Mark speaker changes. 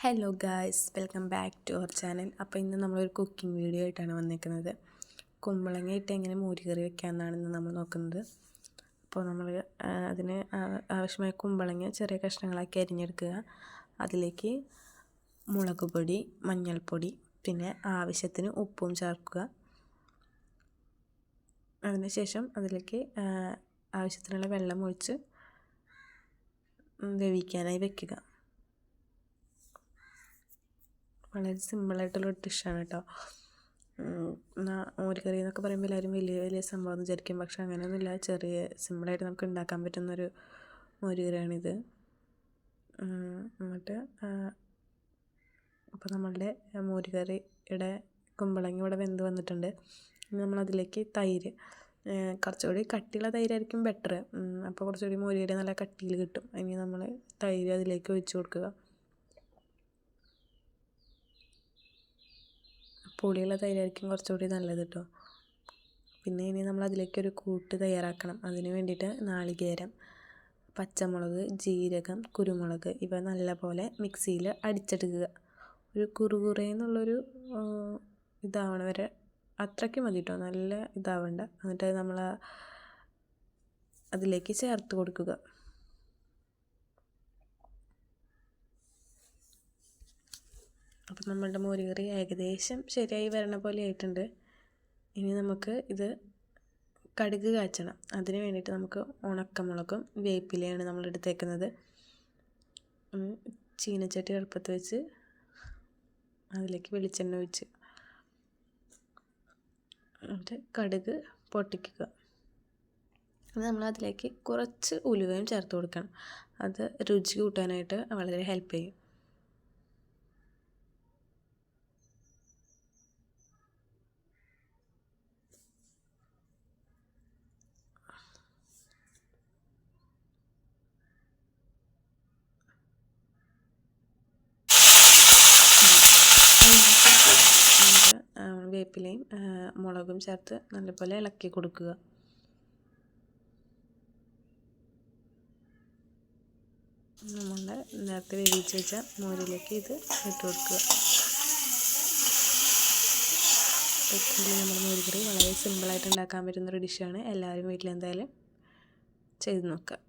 Speaker 1: Hello guys, welcome back to our channel. അപ്പോൾ ഇന്ന് നമ്മളൊരു കുക്കിംഗ് വീഡിയോ ആയിട്ടാണ് വന്നിരിക്കുന്നത്. കുമ്പളങ്ങ ഇട്ട് എങ്ങനെ മോരുകറി വെക്കാമെന്നാണ് ഇന്ന് നമ്മൾ നോക്കുന്നത്. അപ്പോൾ നമ്മൾ അതിന് ആവശ്യമായ കുമ്പളങ്ങ ചെറിയ കഷ്ണങ്ങളാക്കി അരിഞ്ഞെടുക്കുക. അതിലേക്ക് മുളക് പൊടി, മഞ്ഞൾപ്പൊടി, പിന്നെ ആവശ്യത്തിന് ഉപ്പും ചേർക്കുക. അതിനുശേഷം അതിലേക്ക് ആവശ്യത്തിനുള്ള വെള്ളം ഒഴിച്ച് വേവിക്കാനായി വെക്കുക. വളരെ സിമ്പിളായിട്ടുള്ളൊരു ഡിഷാണ് കേട്ടോ. മോരുകറി എന്നൊക്കെ പറയുമ്പോൾ എല്ലാവരും വലിയ വലിയ സംഭവം എന്ന് വിചാരിക്കും. പക്ഷെ അങ്ങനെയൊന്നുമില്ല, ചെറിയ സിമ്പിളായിട്ട് നമുക്ക് ഉണ്ടാക്കാൻ പറ്റുന്നൊരു മോരുകറിയാണിത്. എന്നിട്ട് അപ്പോൾ നമ്മളുടെ മോരുകറിയുടെ കുമ്പളങ്ങ ഇവിടെ വെന്ത് വന്നിട്ടുണ്ട്. ഇനി നമ്മളതിലേക്ക് തൈര്, കുറച്ചുകൂടി കട്ടിയുള്ള തൈരായിരിക്കും ബെറ്റർ. അപ്പോൾ കുറച്ചുകൂടി മോരുകറി നല്ല കട്ടിയിൽ കിട്ടും. ഇനി നമ്മൾ തൈര് അതിലേക്ക് ഒഴിച്ച് കൊടുക്കുക. പുളിയുള്ള തൈരായിരിക്കും കുറച്ചുകൂടി നല്ലത് കേട്ടോ. പിന്നെ ഇനി നമ്മൾ അതിലേക്കൊരു കൂട്ട് തയ്യാറാക്കണം. അതിന് വേണ്ടിയിട്ട് നാളികേരം, പച്ചമുളക്, ജീരകം, കുരുമുളക് ഇവ നല്ലപോലെ മിക്സിയിൽ അടിച്ചെടുക്കുക. ഒരു കുറുകുറേന്നുള്ളൊരു ഇതാവണ വരെ അത്രയ്ക്ക് മതി കേട്ടോ, നല്ല ഇതാവണ്ട. എന്നിട്ട് നമ്മൾ അതിലേക്ക് ചേർത്ത് കൊടുക്കുക. അപ്പം നമ്മളുടെ മോരുകറി ഏകദേശം ശരിയായി വരണ പോലെ ആയിട്ടുണ്ട്. ഇനി നമുക്ക് ഇത് കടുക് കാച്ചണം. അതിന് വേണ്ടിയിട്ട് നമുക്ക് ഉണക്കമുളകും വേപ്പിലയാണ് നമ്മൾ എടുത്തേക്കുന്നത്. ചീനച്ചട്ടി അടുപ്പത്ത് വെച്ച് അതിലേക്ക് വെളിച്ചെണ്ണ ഒഴിച്ച് എന്നിട്ട് കടുക് പൊട്ടിക്കുക. അത് നമ്മൾ അതിലേക്ക് കുറച്ച് ഉലുവയും ചേർത്ത് കൊടുക്കണം. അത് രുചി കൂട്ടാനായിട്ട് വളരെ ഹെൽപ്പ് ചെയ്യും. വേപ്പിലയും മുളകും ചേർത്ത് നല്ലപോലെ ഇളക്കി കൊടുക്കുക. നമ്മൾ നേരത്തെ വേവിച്ച് വെച്ച മോരിലേക്ക് ഇത് ഇട്ട് കൊടുക്കുക. നമ്മുടെ മോരുകറി വളരെ സിമ്പിളായിട്ട് ഉണ്ടാക്കാൻ പറ്റുന്നൊരു ഡിഷാണ്. എല്ലാവരും വീട്ടിലെന്തായാലും ചെയ്ത് നോക്കുക.